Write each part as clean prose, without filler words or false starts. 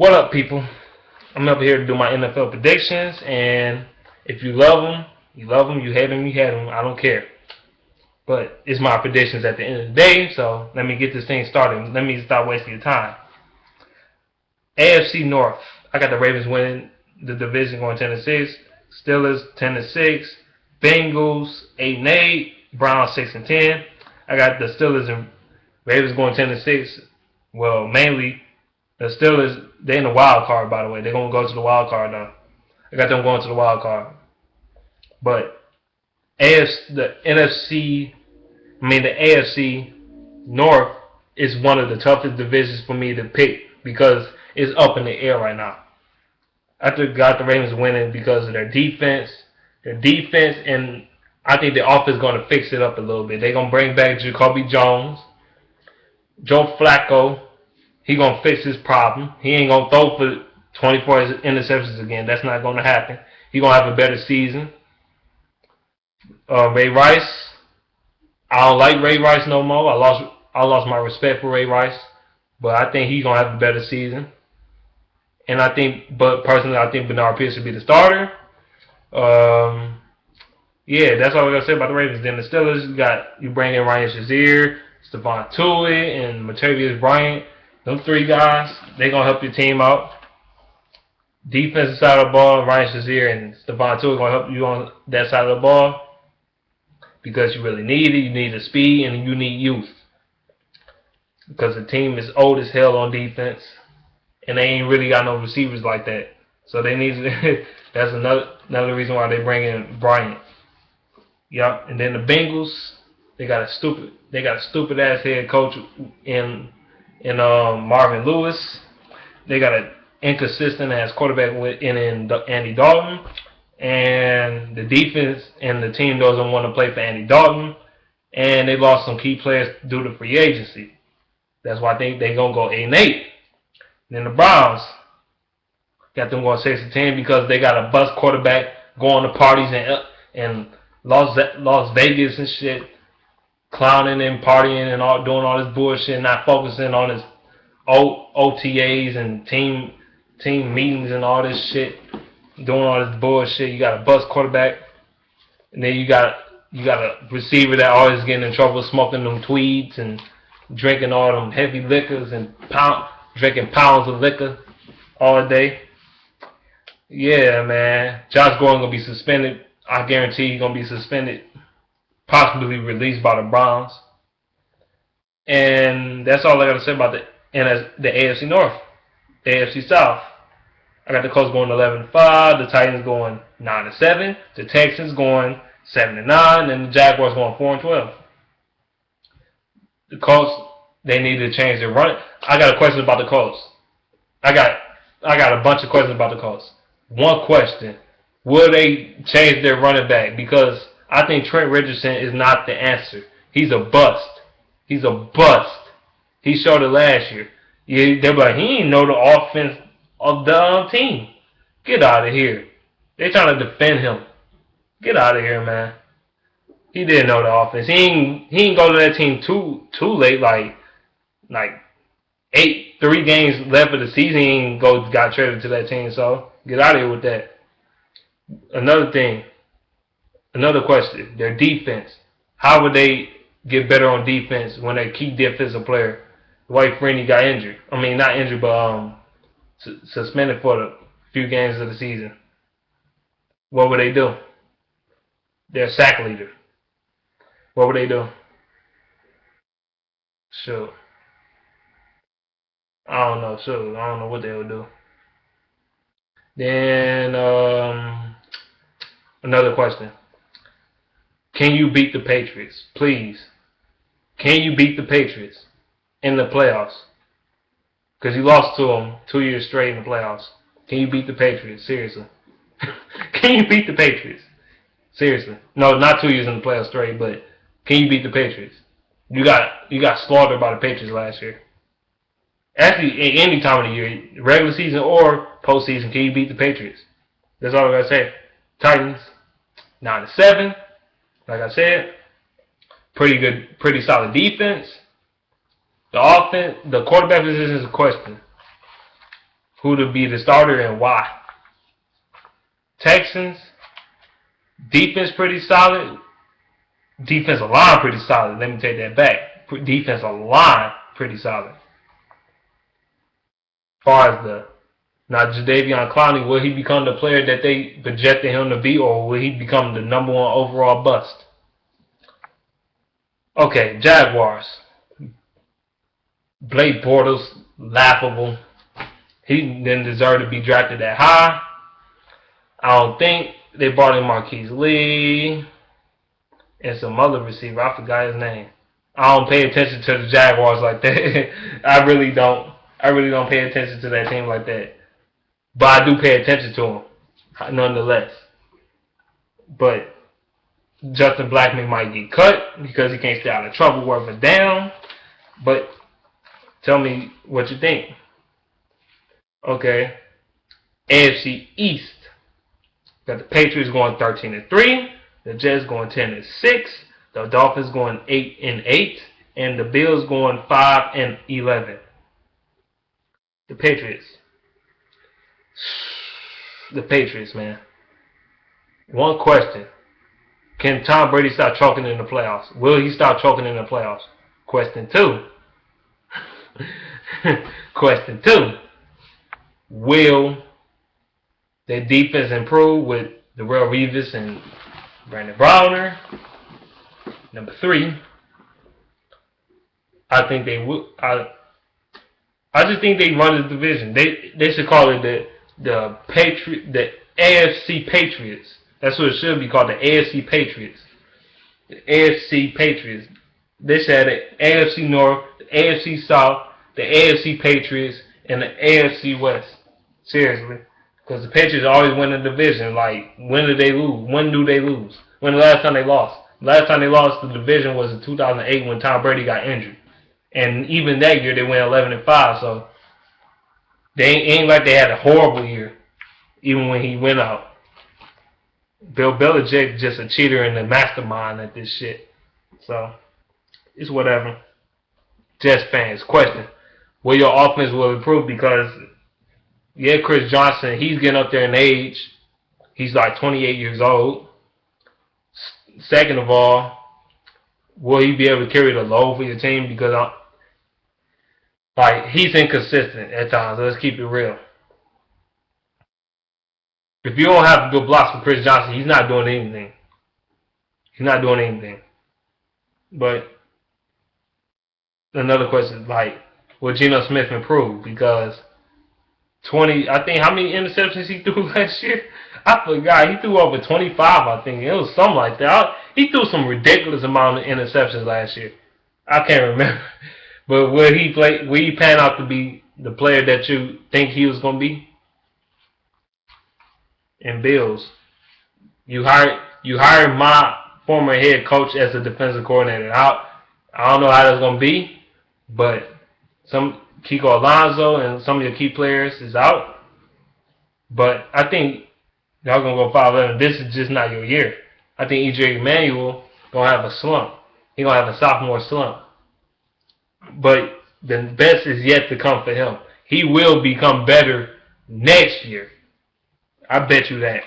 What up, people? I'm up here to do my NFL predictions, and if you love them, you love them. You hate them, you hate them. I don't care. But it's my predictions at the end of the day, so let me get this thing started. Let me stop wasting your time. AFC North. I got the Ravens winning the division going 10-6. Steelers 10-6. Bengals 8-8. Browns 6-10. I got the Steelers and Ravens going 10-6. Well, mainly the Steelers. They in the wild card, by the way. They're gonna go to the wild card now. I got them going to the wild card. But the AFC North is one of the toughest divisions for me to pick because it's up in the air right now. I got the Ravens winning because of their defense, and I think the offense is going to fix it up a little bit. They're going to bring back Jacoby Jones, Joe Flacco. He going to fix his problem. He ain't going to throw for 24 interceptions again. That's not going to happen. He going to have a better season. Ray Rice. I don't like Ray Rice no more. I lost my respect for Ray Rice, but I think he's gonna have a better season. And personally, I think Bernard Pierce should be the starter. Yeah, that's all I gotta say about the Ravens. Then the Steelers, you bring in Ryan Shazier, Stephon Tuitt, and Martavis Bryant. Those three guys, they gonna help your team out. Defensive side of the ball, Ryan Shazier and Stephon Tuitt gonna help you on that side of the ball. Because you really need it. You need the speed and you need youth. Because the team is old as hell on defense. And they ain't really got no receivers like that. So they need that's another reason why they bring in Bryant. Yep. And then the Bengals, they got a stupid ass head coach in Marvin Lewis. They got an inconsistent ass quarterback in Andy Dalton. And the defense and the team doesn't want to play for Andy Dalton. And they lost some key players due to free agency. That's why I think they're going to go 8-8. Then the Browns got them going 6-10 because they got a bust quarterback going to parties and Las Vegas and shit, clowning and partying and doing all this bullshit, not focusing on his OTAs and team meetings and all this shit. Doing all this bullshit. You got a bust quarterback, and then you got a receiver that always getting in trouble smoking them tweeds and drinking all them heavy liquors and drinking pounds of liquor all day. Yeah, man. Josh Gordon gonna be suspended. I guarantee he's gonna be suspended, possibly released by the Browns. And that's all I gotta say about the AFC North, the AFC South. I got the Colts going 11-5, the Titans going 9-7, the Texans going 7-9, and the Jaguars going 4-12. The Colts, they need to change their run. I got a question about the Colts. I got a bunch of questions about the Colts. One question: will they change their running back? Because I think Trent Richardson is not the answer. He's a bust. He showed it last year. They're like, he ain't know the offense of the team. Get out of here. They trying to defend him. Get out of here, man. He didn't know the offense. He ain't go to that team too late. Like 3 games left of the season. He ain't got traded to that team. So get out of here with that. Another question. Their defense. How would they get better on defense when their key defensive player, Dwight Freeney, got injured? I mean, not injured, but suspended for the few games of the season. What would they do? They're a sack leader. What would they do? Sure. I don't know. Sure. I don't know what they would do. Then another question. Can you beat the Patriots? Please. Can you beat the Patriots in the playoffs? Because you lost to them 2 years straight in the playoffs. Can you beat the Patriots? Seriously. Can you beat the Patriots? Seriously. No, not 2 years in the playoffs straight, but can you beat the Patriots? You got slaughtered by the Patriots last year. Actually, any time of the year, regular season or postseason, can you beat the Patriots? That's all I gotta say. Titans, 9-7. Like I said, pretty solid defense. The offense, the quarterback position is a question. who to be the starter and why. Texans, defense pretty solid. Defensive line pretty solid. Let me take that back. Defensive line pretty solid. As far as now Jadeveon Clowney, will he become the player that they projected him to be, or will he become the number 1 overall bust? Okay, Jaguars. Blake Bortles, laughable. He didn't deserve to be drafted that high. I don't think they brought in Marquise Lee and some other receiver. I forgot his name. I don't pay attention to the Jaguars like that. I really don't. I really don't pay attention to that team like that. But I do pay attention to them, nonetheless. But Justin Blackman might get cut because he can't stay out of trouble worth a damn. But tell me what you think. Okay. AFC East. Got the Patriots going 13-3. The Jets going 10-6. The Dolphins going 8-8. And the Bills going 5-11. The Patriots. The Patriots, man. One question. Can Tom Brady stop choking in the playoffs? Will he stop choking in the playoffs? Question 2. Question 2. Will their defense improve with Darrelle Revis and Brandon Browner? Number 3. I think they will. I just think they run the division. They should call it the AFC Patriots. That's what it should be called, the AFC Patriots. The AFC Patriots. They should have the AFC North, the AFC South, the AFC Patriots, and the AFC West. Seriously. Because the Patriots always win the division. Like, when do they lose? When do they lose? When the last time they lost? Last time they lost the division was in 2008 when Tom Brady got injured. And even that year they went 11-5, so they ain't like they had a horrible year, even when he went out. Bill Belichick just a cheater and a mastermind at this shit. So it's whatever. Jets fans, question: will your offense will improve? Because Chris Johnson, he's getting up there in age. He's like 28 years old. Second of all, will he be able to carry the load for your team? Because he's inconsistent at times. So let's keep it real. If you don't have good blocks for Chris Johnson, he's not doing anything. He's not doing anything. But another question, will Geno Smith improve? Because I think how many interceptions he threw last year? I forgot. He threw over 25, I think. It was something like that. He threw some ridiculous amount of interceptions last year. I can't remember. But will he pan out to be the player that you think he was going to be? And Bills, you hired my former head coach as a defensive coordinator. I don't know how that's going to be, but some Kiko Alonso and some of your key players is out. But I think y'all going to go 5-11. This is just not your year. I think E.J. Emanuel going to have a slump. He's going to have a sophomore slump. But the best is yet to come for him. He will become better next year. I bet you that.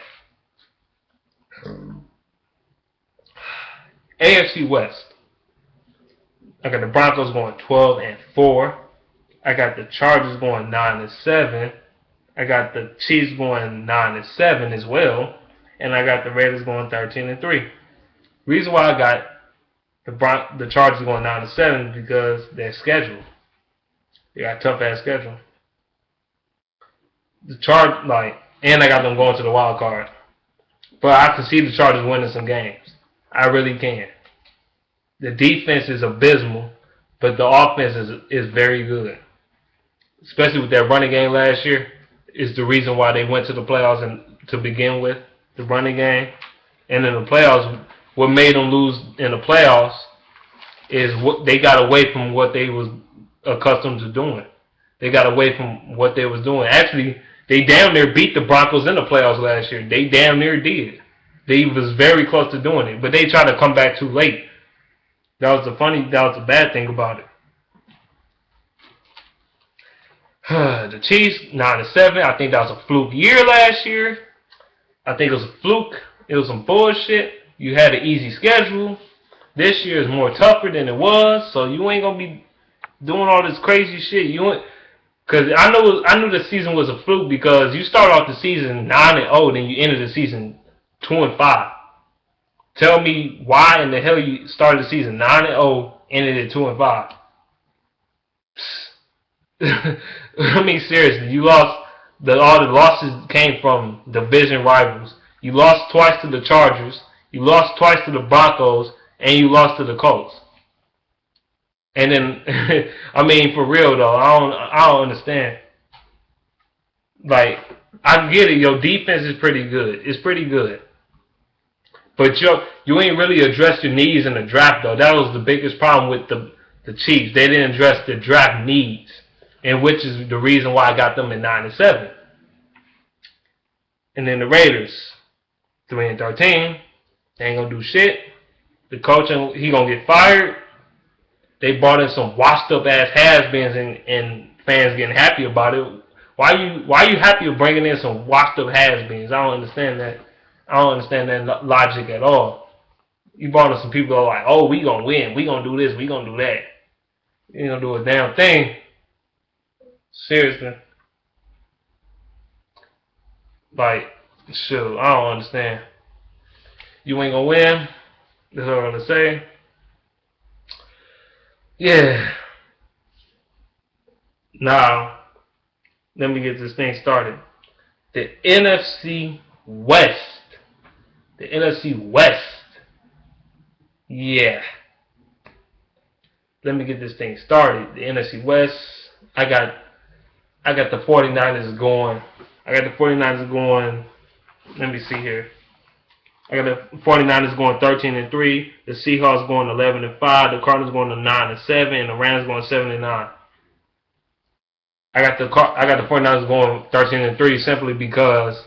AFC West. I got the Broncos going 12-4. I got the Chargers going 9-7. I got the Chiefs going 9-7 as well. And I got the Raiders going 13-3. Reason why I got the Chargers going 9-7 is because their schedule. They got a tough-ass schedule. And I got them going to the wild card. But I can see the Chargers winning some games. I really can. The defense is abysmal, but the offense is very good. Especially with that running game last year, is the reason why they went to the playoffs and to begin with, the running game. And in the playoffs, what made them lose in the playoffs is what they got away from what they was accustomed to doing. They got away from what they was doing. Actually, they damn near beat the Broncos in the playoffs last year. They damn near did. They was very close to doing it, but they tried to come back too late. That was the bad thing about it. The Chiefs 9-7. I think that was a fluke year last year. I think it was a fluke. It was some bullshit. You had an easy schedule. This year is more tougher than it was, so you ain't gonna be doing all this crazy shit. Because I knew the season was a fluke because you start off the season 9-0, then you ended the season 2-5. Tell me why in the hell you started the season 9-0, ended at 2-5. I mean, seriously, you lost. All the losses came from division rivals. You lost twice to the Chargers. You lost twice to the Broncos, and you lost to the Colts. And then, I mean, for real though, I don't understand. Like, I get it. Your defense is pretty good. It's pretty good. But you ain't really addressed your needs in the draft though. That was the biggest problem with the Chiefs. They didn't address the draft needs, and which is the reason why I got them at 9-7. And then the Raiders, 3-13. They ain't gonna do shit. The coach, he gonna get fired. They brought in some washed up ass has-beens and fans getting happy about it. Why you happy with bringing in some washed up has-beens? I don't understand that. I don't understand that logic at all. You brought in some people that are like, oh, we gonna win. We gonna do this. We gonna do that. You ain't gonna do a damn thing. Seriously. Like, shoot, I don't understand. You ain't gonna win. That's what I'm gonna say. Yeah. Now, let me get this thing started. The NFC West. The NFC West. Yeah. Let me get this thing started. The NFC West. I got the 49ers going. Let me see here. I got the 49ers going 13-3. The Seahawks going 11-5. The Cardinals going to 9-7, and the Rams going 7-9. I got the 49ers going 13-3 simply because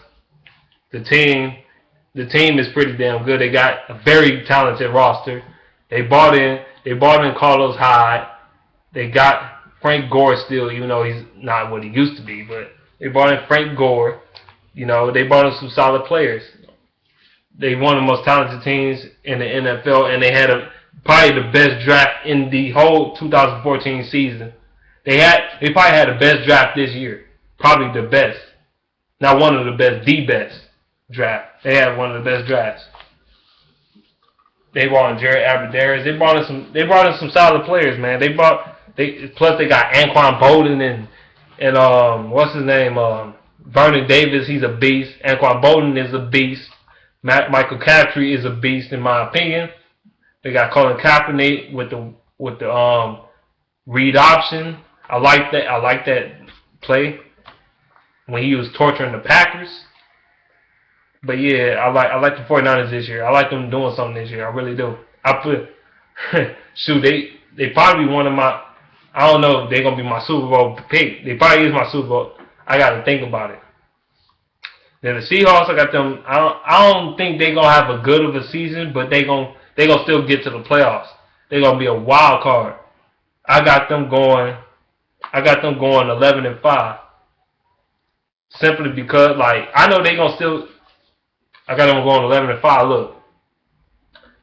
the team is pretty damn good. They got a very talented roster. They bought in Carlos Hyde. They got Frank Gore still, even though he's not what he used to be, but they brought in Frank Gore. You know, they brought in some solid players. They one of the most talented teams in the NFL, and they had probably the best draft in the whole 2014 season. They probably had the best draft this year. Probably the best. Not one of the best, the best draft. They had one of the best drafts. They brought in Jared Abderrez. They brought in some solid players, man. Plus they got Anquan Bolden and what's his name? Vernon Davis, he's a beast. Anquan Bolden is a beast. Michael Crabtree is a beast in my opinion. They got Colin Kaepernick with the read option. I like that play when he was torturing the Packers. But yeah, I like the 49ers this year. I like them doing something this year. I really do. Shoot, they probably one of my, I don't know if they're gonna be my Super Bowl pick. They probably is my Super Bowl. I gotta think about it. Then the Seahawks, I got them. I don't think they're gonna have a good of a season, but they gonna still get to the playoffs. They're gonna be a wild card. I got them going 11-5. Simply because, like, I know they gonna still. I got them going 11-5. Look,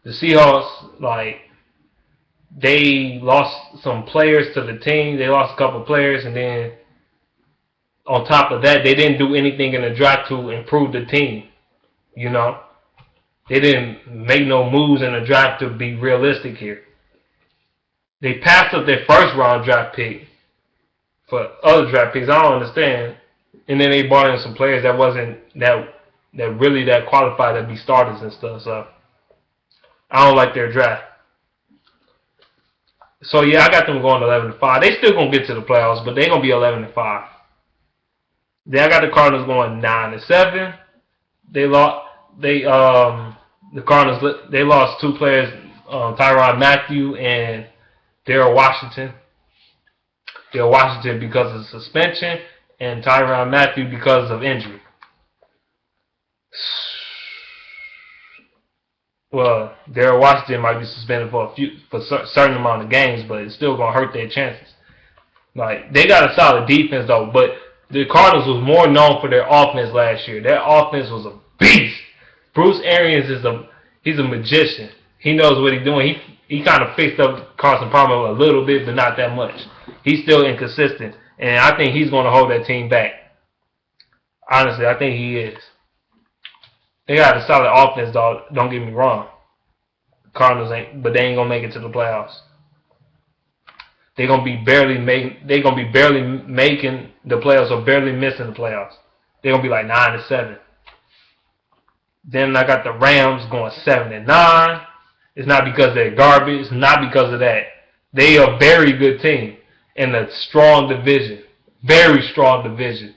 the Seahawks, like, they lost some players to the team. They lost a couple of players, and then on top of that, they didn't do anything in the draft to improve the team. You know, they didn't make no moves in the draft to be realistic here. They passed up their first round draft pick for other draft picks. I don't understand. And then they brought in some players that wasn't that really that qualified to be starters and stuff. So I don't like their draft. So yeah, I got them going 11-5. They still gonna get to the playoffs, but they gonna be 11-5. Then I got the Cardinals going 9-7. The Cardinals they lost two players, Tyrann Mathieu and Darrell Washington. Darrell Washington because of suspension, and Tyrann Mathieu because of injury. Well, Darrell Washington might be suspended for a certain amount of games, but it's still gonna hurt their chances. Like, they got a solid defense, though, but the Cardinals was more known for their offense last year. Their offense was a beast. Bruce Arians he's a magician. He knows what he's doing. He kind of fixed up Carson Palmer a little bit, but not that much. He's still inconsistent, and I think he's going to hold that team back. Honestly, I think he is. They got a solid offense, dog. Don't get me wrong. Cardinals ain't, but they ain't gonna make it to the playoffs. They're gonna be barely making the playoffs or barely missing the playoffs. They're gonna be like 9-7. Then I got the Rams going 7-9. It's not because they're garbage. It's not because of that. They are a very good team in a strong division. Very strong division.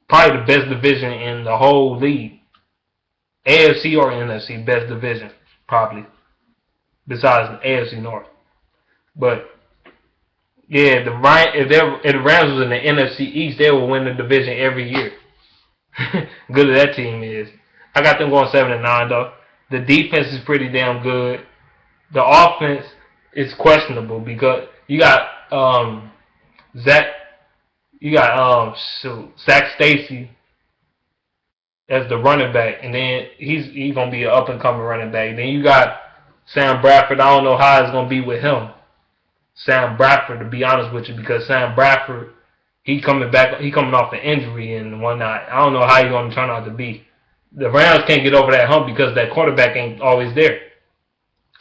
Probably the best division in the whole league. AFC or NFC, best division, probably. Besides the AFC North. But yeah, if the Rams was in the NFC East, they would win the division every year. Good as that team is. I got them going 7-9 though. The defense is pretty damn good. The offense is questionable because you got Zach Stacy as the running back, and then he's gonna be an up and coming running back. Then you got Sam Bradford. I don't know how it's gonna be with him. Sam Bradford, to be honest with you, because Sam Bradford, he coming off an injury and whatnot. I don't know how he's gonna turn out to be. The Rams can't get over that hump because that quarterback ain't always there.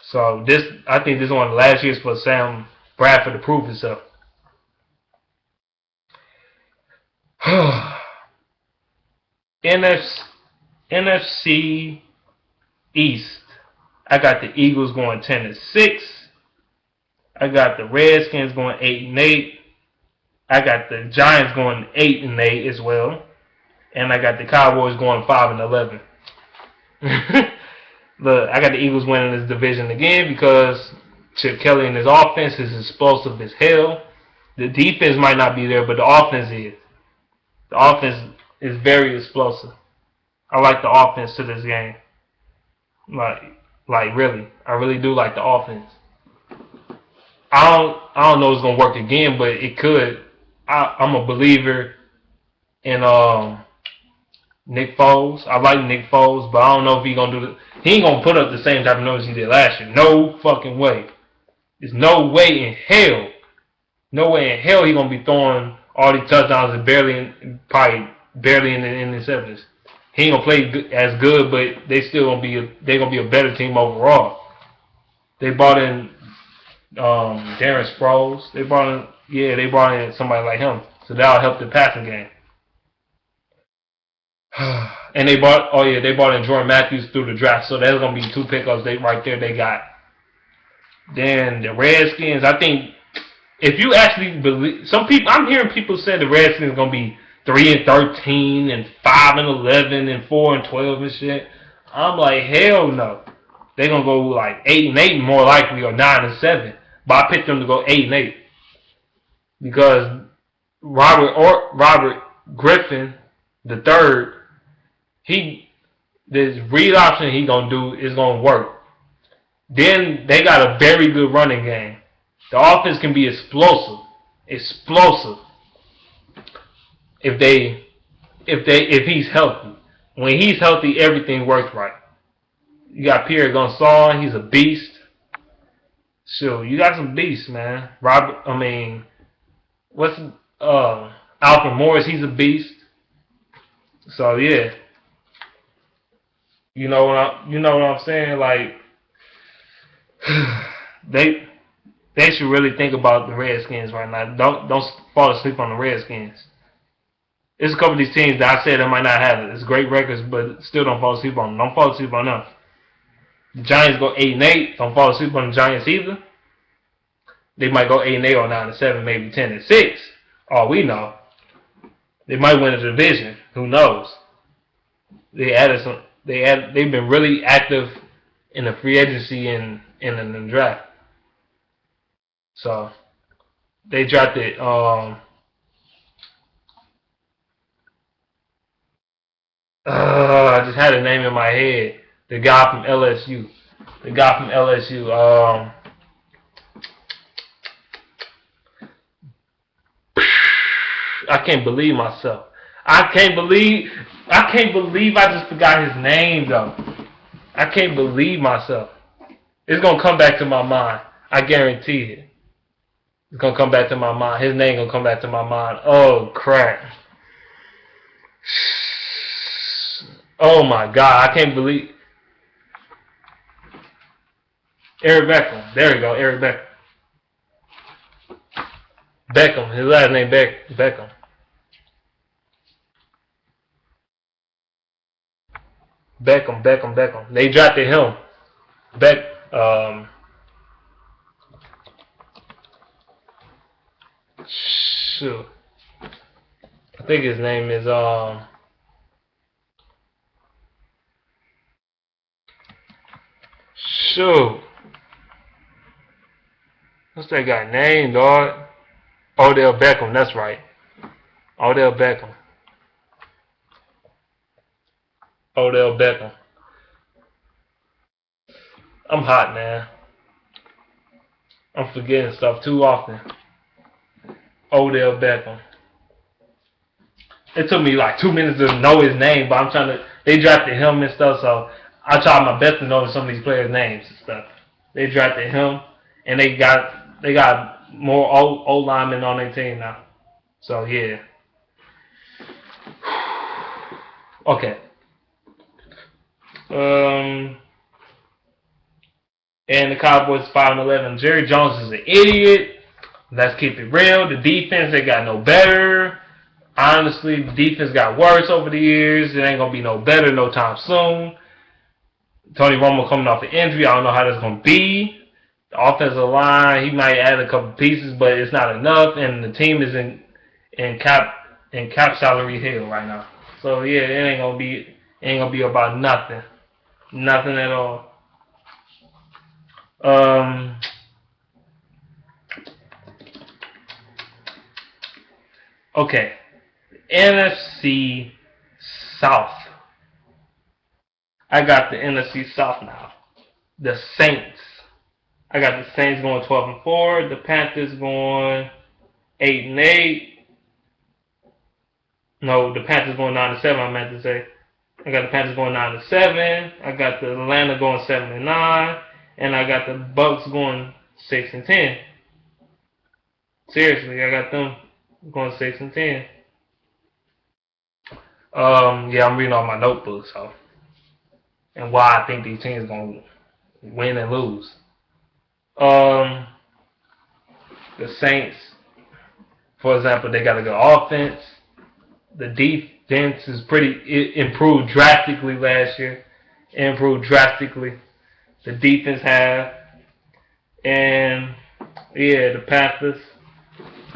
So I think this is one of the last years for Sam Bradford to prove himself. NFC East. I got the Eagles going 10-6. I got the Redskins going 8-8. I got the Giants going 8-8 as well. And I got the Cowboys going 5-11. Look, I got the Eagles winning this division again because Chip Kelly and his offense is explosive as hell. The defense might not be there, but the offense is. The offense is very explosive. I like the offense to this game. Like really. I really do like the offense. I don't know if it's gonna work again, but it could. I'm a believer in Nick Foles. I like Nick Foles, but I don't know if he's gonna do he ain't gonna put up the same type of numbers he did last year. No fucking way. There's no way in hell. No way in hell he's gonna be throwing all these touchdowns and probably barely in the interceptions. He ain't gonna play as good, but they still gonna be a better team overall. They brought in Darren Sproles. They brought in somebody like him, so that'll help the passing game. And they brought in Jordan Matthews through the draft, so that's gonna be 2 pickups they got. Then the Redskins, I think, if you actually believe, I'm hearing people say the Redskins are gonna be 3-13 and 5-11 and 4-12 and shit. I'm like, hell no. They're gonna go like 8-8 more likely, or 9-7. But I picked them to go 8-8 because Robert Griffin III, this read option he gonna do is gonna work. Then they got a very good running game. The offense can be explosive. If he's healthy. When he's healthy, everything works right. You got Pierre Gonzalez, he's a beast. So you got some beasts, man. Alfred Morris, he's a beast. So yeah. You know what I'm saying? Like they should really think about the Redskins right now. Don't fall asleep on the Redskins. There's a couple of these teams that I said they might not have it. It's great records, but still don't fall asleep on them. Don't fall asleep on them. The Giants go 8-8. Don't fall asleep on the Giants either. They might go 8-8 or 9-7, maybe 10-6. All we know. They might win a division. Who knows? They've been really active in the free agency and in the draft. So they drafted I just had a name in my head. The guy from LSU. I can't believe myself. I can't believe I just forgot his name though. I can't believe myself. It's gonna come back to my mind. I guarantee it. It's gonna come back to my mind. His name gonna come back to my mind. Oh crap. Oh my god, I can't believe Eric Beckham. There we go, Eric Beckham. Beckham. His last name Beckham. Beckham. They drafted him. Um shoot. I think his name is shoot. What's that guy name, dog? Odell Beckham, that's right. Odell Beckham. I'm hot, man. I'm forgetting stuff too often. Odell Beckham. It took me like 2 minutes to know his name, but they drafted him and stuff, so I tried my best to know some of these players' names and stuff. They drafted him, and they got more old linemen on their team now. So yeah. Okay. And the Cowboys 5-11. Jerry Jones is an idiot. Let's keep it real. The defense, they got no better. Honestly, the defense got worse over the years. It ain't gonna be no better no time soon. Tony Romo coming off an injury. I don't know how that's gonna be. The offensive line, he might add a couple pieces, but it's not enough. And the team is in cap salary hell right now. So yeah, it ain't gonna be about nothing. Nothing at all. Okay. NFC South. I got the NFC South now. The Saints. I got the Saints going 12-4. The Panthers going 8-8. No, the Panthers going 9-7. I meant to say. I got the Panthers going 9-7. I got the Atlanta going 7-9, and I got the Bucks going 6-10. Seriously, I got them going 6-10. Yeah, I'm reading all my notebooks, so and why I think these teams gonna win and lose. The Saints, for example, they got a good offense. The defense is it improved drastically last year. Improved drastically. The defense have, and yeah, the Panthers.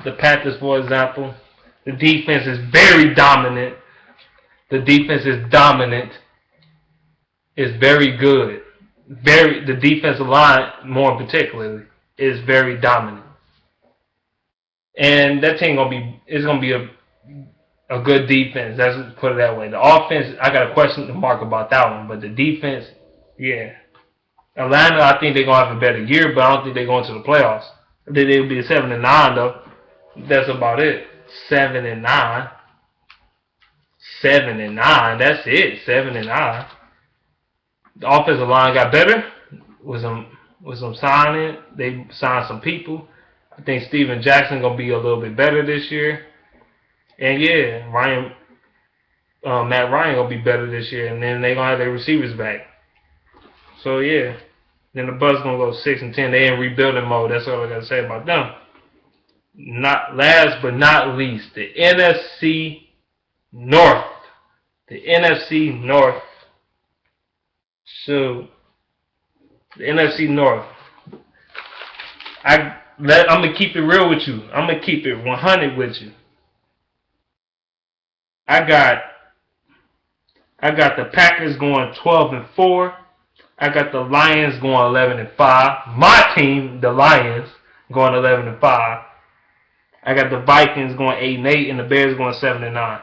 The Panthers, for example, the defense is very dominant. The defense is dominant. It's very good. The defensive line, more particularly, is very dominant. And that team is gonna be a good defense. Let's put it that way. The offense, I got a question mark about that one, but the defense, yeah. Atlanta, I think they're gonna have a better year, but I don't think they're going to the playoffs. I think they'll be 7-9 though. That's about it. 7-9. 7-9. That's it. 7-9. The offensive line got better with some signing. They signed some people. I think Steven Jackson gonna be a little bit better this year. And yeah, Matt Ryan gonna be better this year. And then they gonna have their receivers back. So yeah. Then the Bucks gonna go 6-10. They in rebuilding mode. That's all I gotta say about them. Not last but not least, the NFC North. The NFC North. So the NFC North. I'm gonna keep it real with you. I'm gonna keep it 100 with you. I got the Packers going 12-4. I got the Lions going 11-5. My team, the Lions, going 11-5. I got the Vikings going 8-8 and the Bears going 7-9.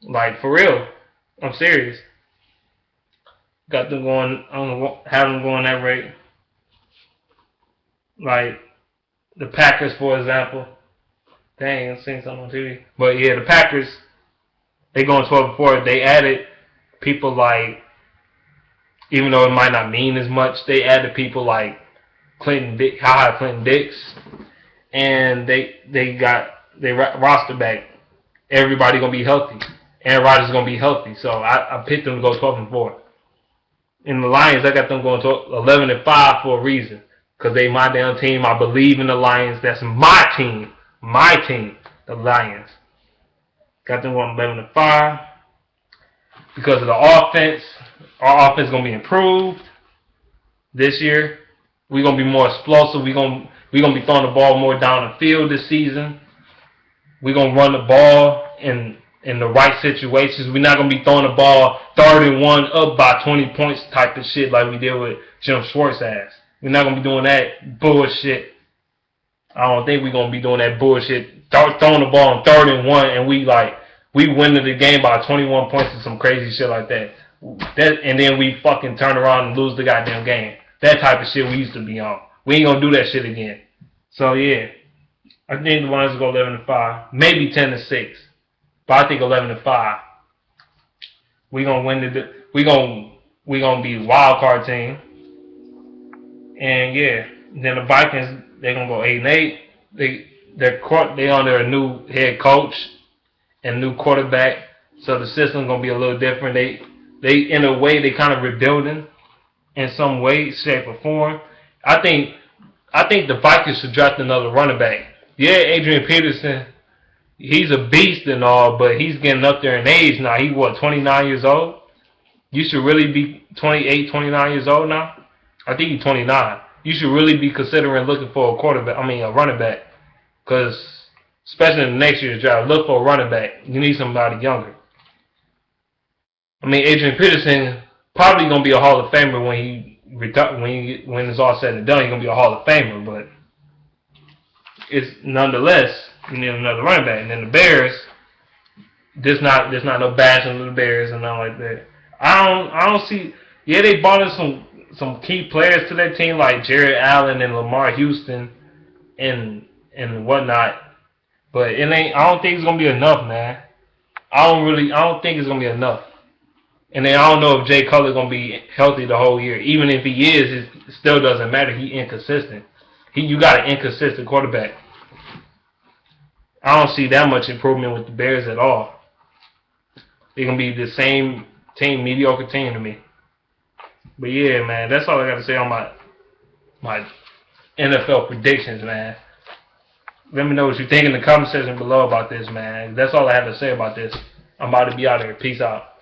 Like for real, I'm serious. Got them going. Have them going that rate. Like the Packers, for example. Dang, I'm seeing something on TV. But yeah, the Packers, they going 12-4. They added people like, even though it might not mean as much, they added people like Clinton Dix, and they got their roster back. Everybody gonna be healthy. Aaron Rodgers is gonna be healthy. So I picked them to go 12-4. In the Lions, I got them going to 11-5 for a reason. Because they my damn team. I believe in the Lions. That's my team. My team. The Lions. Got them going 11-5. Because of the offense. Our offense is going to be improved this year. We're going to be more explosive. We're going to be throwing the ball more down the field this season. We're going to run the ball in the right situations. We're not going to be throwing the ball 3rd and 1 up by 20 points type of shit like we did with Jim Schwartz's ass. We're not going to be doing that bullshit. I don't think we're going to be doing that bullshit. Throwing the ball on 3rd and 1 and we win the game by 21 points or some crazy shit like that. And then we fucking turn around and lose the goddamn game. That type of shit we used to be on. We ain't going to do that shit again. So yeah, I think the Lions will go 11-5. Maybe 10-6. But I think 11-5. We gonna win we gonna be wild card team. And yeah, then the Vikings, they're gonna go 8-8. They under a new head coach and new quarterback, so the system's gonna be a little different. They in a way they kind of rebuilding in some way, shape, or form. I think the Vikings should draft another running back. Yeah, Adrian Peterson, he's a beast and all, but he's getting up there in age now. He 29 years old. You should really be 28, 29 years old now. I think he's 29. You should really be considering looking for a running back. Because, especially in the next year's draft, look for a running back. You need somebody younger. Adrian Peterson probably going to be a Hall of Famer when it's all said and done. He's going to be a Hall of Famer. But it's nonetheless, you need another running back. And then the Bears, there's not no bashing of the Bears and nothing like that. I don't see. Yeah, they brought in some key players to that team like Jared Allen and Lamar Houston and whatnot, but it ain't. I don't think it's gonna be enough, man. I don't think it's gonna be enough. And then I don't know if Jay Cutler's gonna be healthy the whole year. Even if he is, it still doesn't matter. He inconsistent. You got an inconsistent quarterback. I don't see that much improvement with the Bears at all. They're gonna be the same team, mediocre team to me. But yeah, man, that's all I got to say on my NFL predictions, man. Let me know what you think in the comment section below about this, man. That's all I have to say about this. I'm about to be out of here. Peace out.